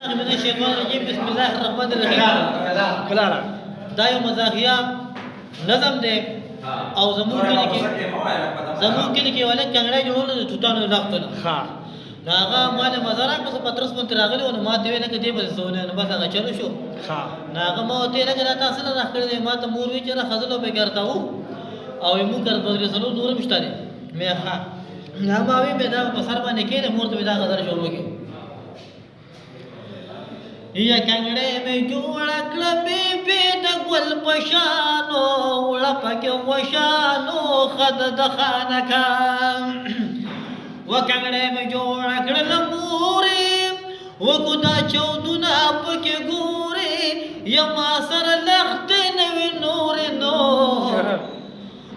من الشيطان الرجيم بسم الله الرحمن الرحيم کلاره دا یو مزاحیه نظم دی او زمون کلی کې ولې کنګړې جوړول د توتانو لختونه ها دا هغه مال مزارا په پترس مونږ راغلی او ما دی ویل کې دی بل سونه نو بس هغه چلو شو ها هغه ما ته لګا تاسو نه راکړې ما ته مور وی چې خزلو به ګرځاو او موږ کړ په رسولو نور مشتري مې ها نه ما وی به دا په سر باندې کې مور ته دا غزر شروع وکړي یا کنگڑے میں جوڑا کلبی بید گل پشانو وڑا پک وشانو خد دخانکا و کنگڑے میں جوڑا کلل موری و کدا چودنا پک گوری یا ما سر لخت نوی نور نو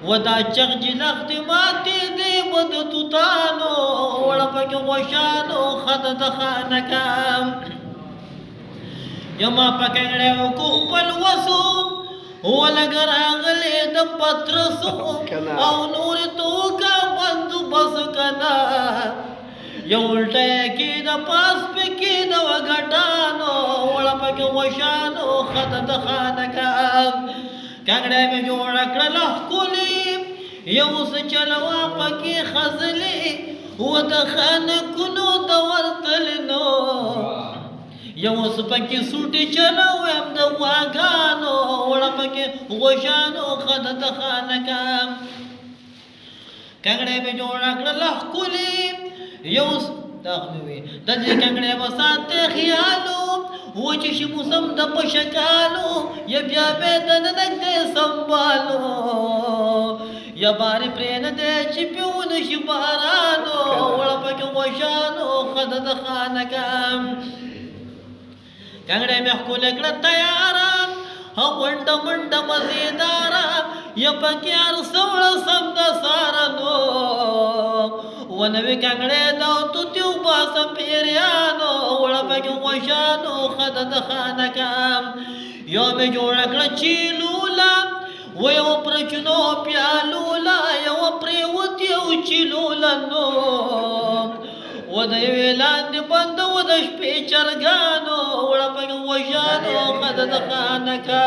و دا چغج لخت ماتی دی ود توتانو وڑا پک وشانو خد دخانکا یما پکړې او کو خپل وسو ولګر اغلې د پترسو او نور تو کا بند بس کنا یو الټه کې د پاس پکې د وګټانو ول پکې وشانو خد د خانکا کګړې مې جوړ کړل کولی یو څه چلوا پکې خزلې و د خانکونو د ورتل نو یو سپکی سوټی چلو ام د واګانو وړه پکې غوښانو خد د خانکا کنګړې به جوړ کړل کولی یو دغوی د دې کنګړې وساته خیالو و چې شي موسم د پشکالو یا بیا به د نګدې سنبالو یا بار پرین دې چې پیونه شي بارانو وړه پکې غوښانو خد د خانکا کنگڑے میں خول اکڑا تیارا ہم ونڈا منڈا مزیدارا یا پکیار سوڑا سمدہ سارا نو ونوی کنگڑے داو تو تیو باسا پیریانو وڑا پکی وشانو خدد خانکا یو میں جوڑا کڑا چیلولا ویو پرچنو پیالولا یو پریوتیو چیلولا نو و د یوې لاندې بنده و د شپې چرګانو وړه پکې وژانو خد د خانکا